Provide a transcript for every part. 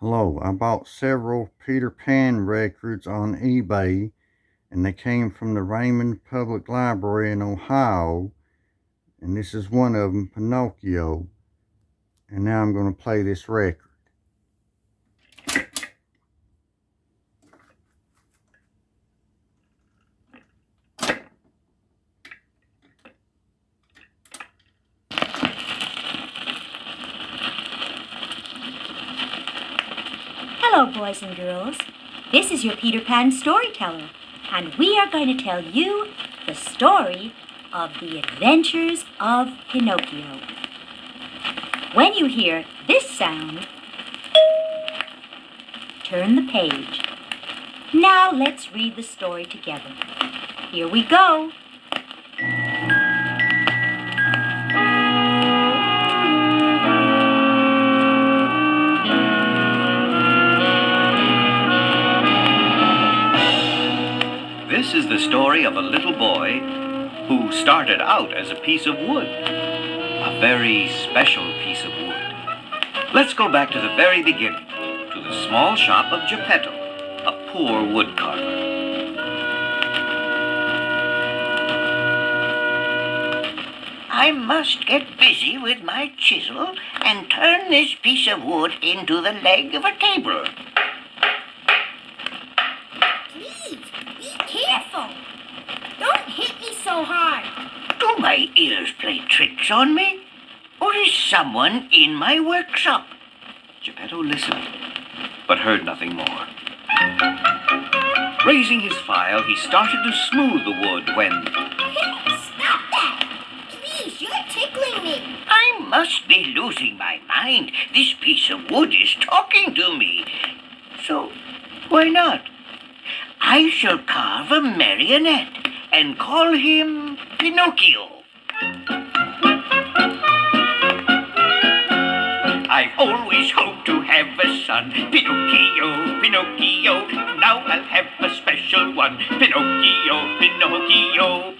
Hello, I bought several Peter Pan records on eBay, and they came from the Raymond Public Library in Ohio, and this is one of them, Pinocchio. And now I'm going to play this record. Hello, boys and girls. This is your Peter Pan storyteller, and we are going to tell you the story of the adventures of Pinocchio. When you hear this sound, turn the page. Now let's read the story together. Here we go. This is the story of a little boy who started out as a piece of wood, a very special piece of wood. Let's go back to the very beginning, to the small shop of Geppetto, a poor wood carver. I must get busy with my chisel and turn this piece of wood into the leg of a table. Careful! Don't hit me so hard! Do my ears play tricks on me? Or is someone in my workshop? Geppetto listened, but heard nothing more. Raising his file, he started to smooth the wood when... Stop that! Please, you're tickling me! I must be losing my mind. This piece of wood is talking to me. So, why not? I shall carve a marionette and call him Pinocchio. I've always hoped to have a son, Pinocchio, Pinocchio. Now I'll have a special one, Pinocchio, Pinocchio.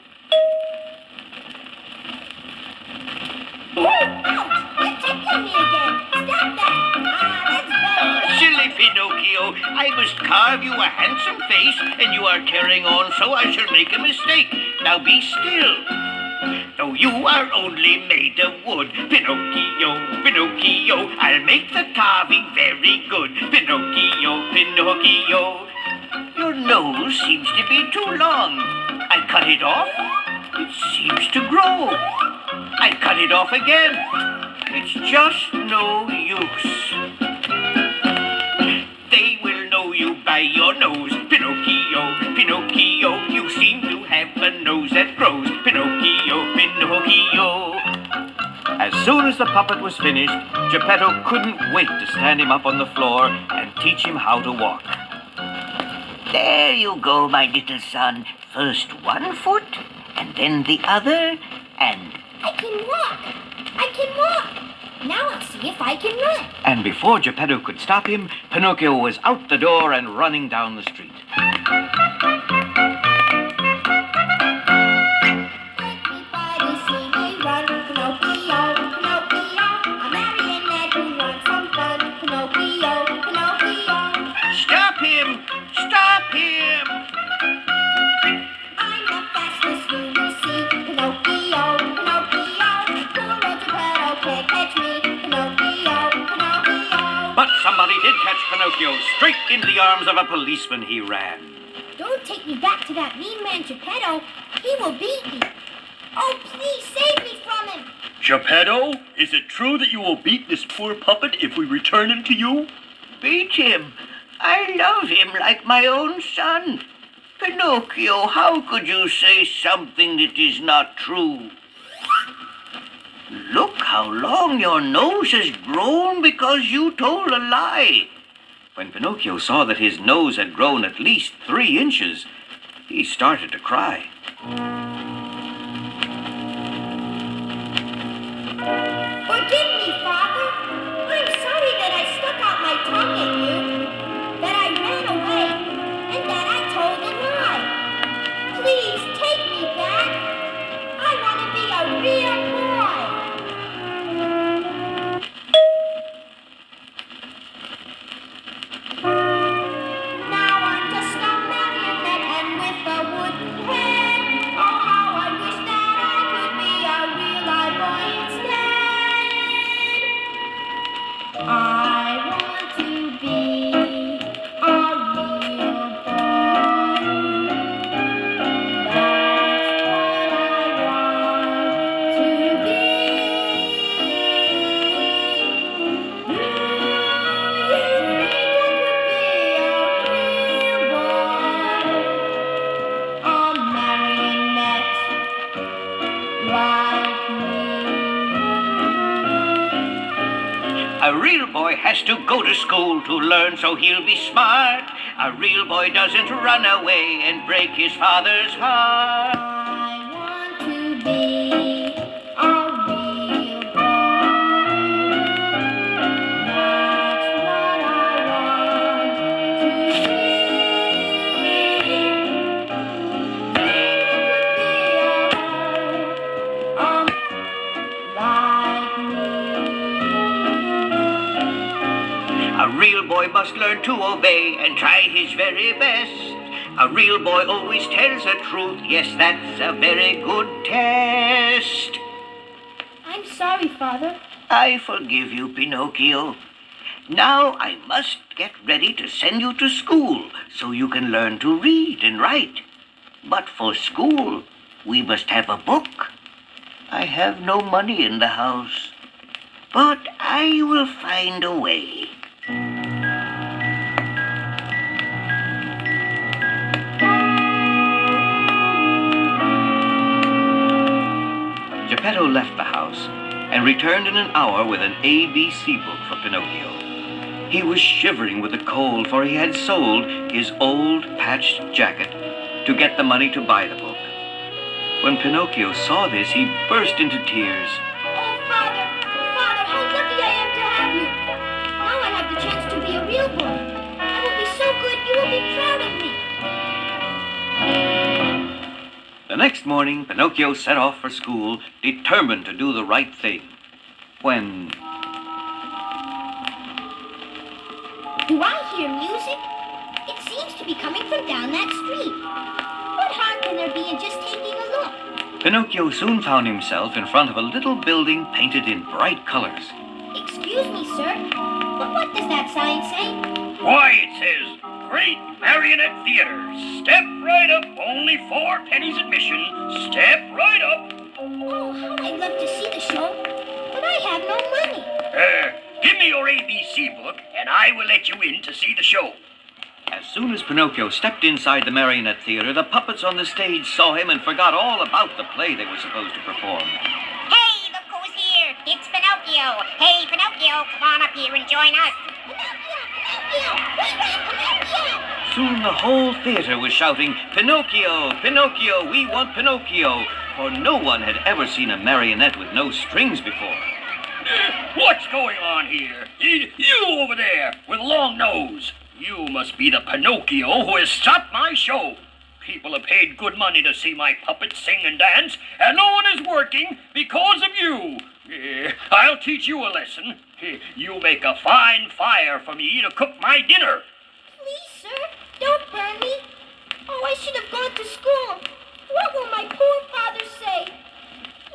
Ouch! You're tickling me again! Stop that! That's better! Silly Pinocchio, I must carve you a handsome face, and you are carrying on, so I shall make a mistake. Now be still. Though you are only made of wood, Pinocchio, Pinocchio, I'll make the carving very good, Pinocchio, Pinocchio. Your nose seems to be too long. I'll cut it off. It seems to grow. I'll cut it off again. It's just no use. They will know you by your nose, Pinocchio, Pinocchio. You seem to have a nose that grows, Pinocchio, Pinocchio. As soon as the puppet was finished, Geppetto couldn't wait to stand him up on the floor and teach him how to walk. There you go, my little son. First one foot, and then the other, and... I can walk! I can walk! Now I'll see if I can run. And before Geppetto could stop him, Pinocchio was out the door and running down the street. Everybody see me run, Pinocchio, Pinocchio. A marionette who wants some fun, Pinocchio, Pinocchio. Stop him! Stop him! I'm the fastest you will see, Pinocchio, Pinocchio. Poor old Geppetto can't catch me, Pinocchio, Pinocchio. But somebody did catch Pinocchio. Straight into the arms of a policeman he ran. Don't take me back to that mean man Geppetto. He will beat me. Oh, please save me from him. Geppetto, is it true that you will beat this poor puppet if we return him to you? Beat him! I love him like my own son. Pinocchio, how could you say something that is not true? Look how long your nose has grown because you told a lie. When Pinocchio saw that his nose had grown at least 3 inches, he started to cry. Forgive me, Father. I'm sorry that I stuck out my tongue at you, that I ran away, and that I told a lie. Please take me back. I want to be a real boy. I want to be a real boy. That's what I want to be. You think I could be a real boy, a marionette like me? A real boy has to go to school to learn so he'll be smart. A real boy doesn't run away and break his father's heart. I want to be a real boy. That's what I want to be. A real boy must learn to obey and try his very best. A real boy always tells the truth. Yes, that's a very good test. I'm sorry, Father. I forgive you, Pinocchio. Now I must get ready to send you to school so you can learn to read and write. But for school, we must have a book. I have no money in the house, but I will find a way. Geppetto left the house and returned in an hour with an ABC book for Pinocchio. He was shivering with the cold, for he had sold his old patched jacket to get the money to buy the book. When Pinocchio saw this, he burst into tears. Oh, Father, Father, how lucky I am to have you. Now I have the chance to be a real boy. I will be so good, you will be proud of me. The next morning, Pinocchio set off for school, determined to do the right thing. When... Do I hear music? It seems to be coming from down that street. What harm can there be in just taking a look? Pinocchio soon found himself in front of a little building painted in bright colors. Excuse me, sir, but what does that sign say? Why, it says, Great Marionette Theater. Step right up, only 4 pennies admission. Step right up. Oh, how I'd love to see the show, but I have no money. Give me your ABC book, and I will let you in to see the show. As soon as Pinocchio stepped inside the Marionette Theater, the puppets on the stage saw him and forgot all about the play they were supposed to perform. Hey, look who's here. It's Pinocchio. Hey, Pinocchio, come on up here and join us. Pinocchio! Pinocchio! We want Pinocchio! Soon the whole theater was shouting, "Pinocchio! Pinocchio! We want Pinocchio!" For no one had ever seen a marionette with no strings before. What's going on here? You over there with a long nose. You must be the Pinocchio who has stopped my show. People have paid good money to see my puppets sing and dance, and no one is working because of you. I'll teach you a lesson. You make a fine fire for me to cook my dinner. Please, sir, don't burn me. Oh, I should have gone to school. What will my poor father say?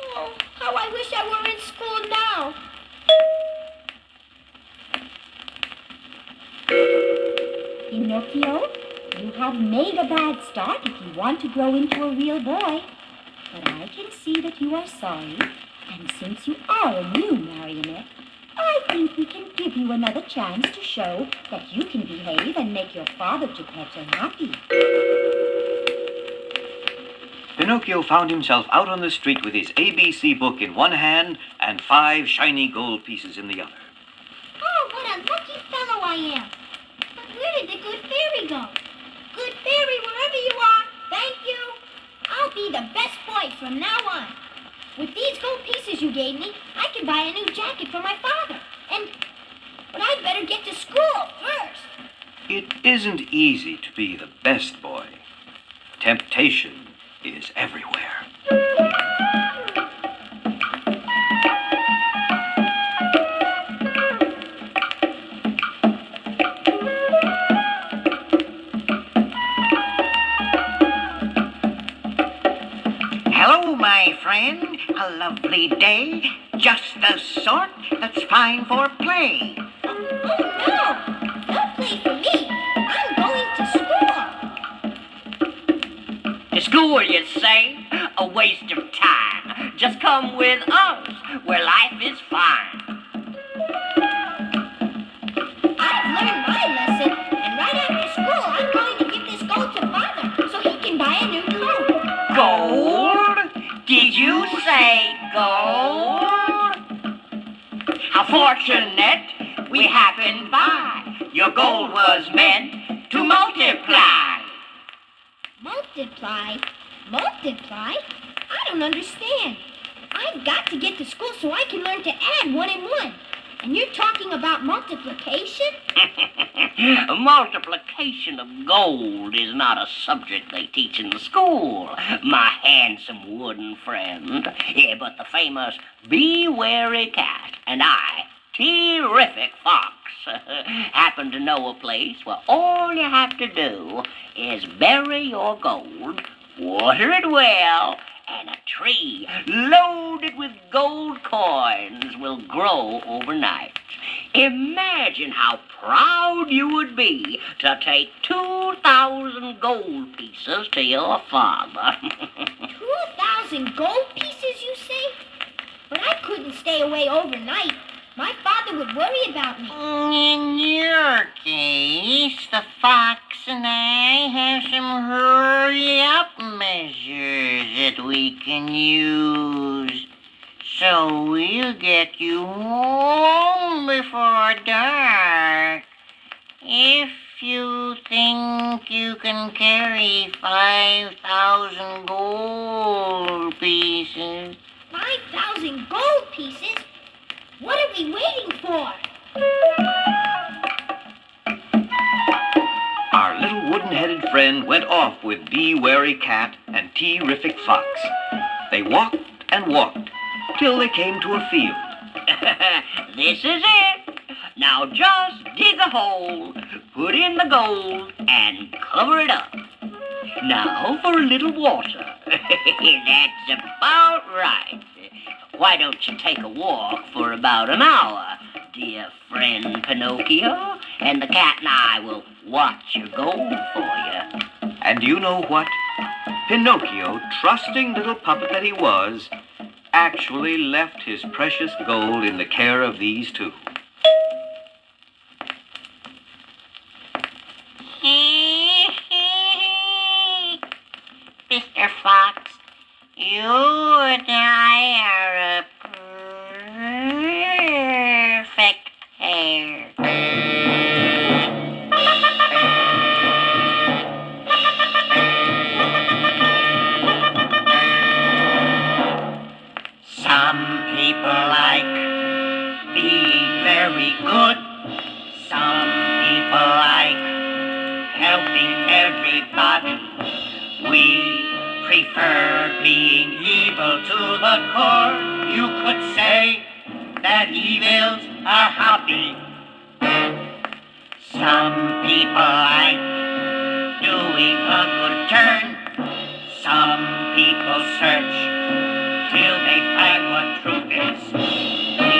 Oh, how I wish I were in school now. Pinocchio, you have made a bad start if you want to grow into a real boy. But I can see that you are sorry, and since you are a new marionette, I think we can give you another chance to show that you can behave and make your father Geppetto happy. Pinocchio found himself out on the street with his ABC book in one hand and 5 shiny gold pieces in the other. Oh, what a lucky fellow I am. But where did the good fairy go? Good fairy, wherever you are, thank you. I'll be the best boy from now on. With these gold pieces you gave me, I can buy a new jacket for my father. But I'd better get to school first. It isn't easy to be the best boy. Temptation is everywhere. Hello, my friend. A lovely day. Just the sort That's fine for play. Oh, no! No play for me. I'm going to school. To school, you say? A waste of time. Just come with us, where life is fine. I've learned my lesson, and right after school, I'm going to give this gold to Father so he can buy a new coat. Gold? Did you say gold? How fortunate we happened by. Your gold was meant to multiply. Multiply? Multiply? I don't understand. I've got to get to school so I can learn to add 1 and 1. And you're talking about multiplication? Multiplication of gold is not a subject they teach in the school, my handsome wooden friend. Yeah, but the famous Be Wary Cat and I, Terrific Fox, happen to know a place where all you have to do is bury your gold, water it well, and a tree loaded with gold coins will grow overnight. Imagine how proud you would be to take 2,000 gold pieces to your father. 2,000 gold pieces, you say? But I couldn't stay away overnight. My father would worry about me. In your case, the fox and I have some hurry-up measures that we can use. So we'll get you home before dark. If you think you can carry 5,000 gold pieces. 5,000 gold pieces? What are we waiting for? Our little wooden-headed friend went off with Be Wary Cat and Terrific Fox. They walked and walked till they came to a field. This is it. Now just dig a hole, put in the gold, and cover it up. Now for a little water. That's about right. Why don't you take a walk for about an hour, dear friend Pinocchio, and the cat and I will watch your gold for you. And you know what? Pinocchio, trusting little puppet that he was, actually left his precious gold in the care of these two. Mr. Fox, you and I are a perfect pair. Some people like being very good. Some people like helping everybody. We prefer being evil to the core. You could say that evil's our hobby. Some people like doing a good turn. Some people search till they find what truth is. We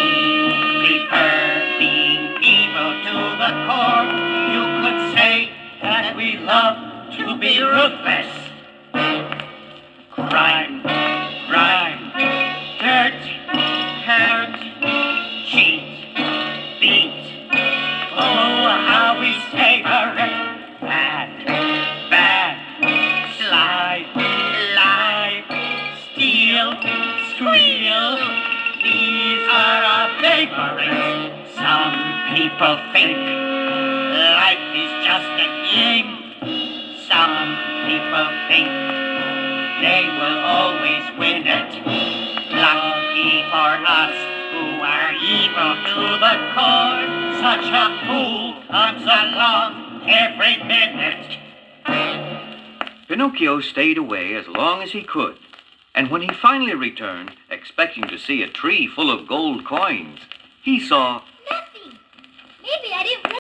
prefer being evil to the core. You could say that we love to be ruthless. Crime, crime, dirt, hurt, cheat, beat. Oh, how we savor it. Bad, bad, sly, lie, steal, squeal. These are our favorites. Some people think life is just a game. Some people think they will always win it. Lucky for us who are evil to the core. Such a fool comes along every minute. Pinocchio stayed away as long as he could, and when he finally returned, expecting to see a tree full of gold coins, he saw Nothing. Maybe I didn't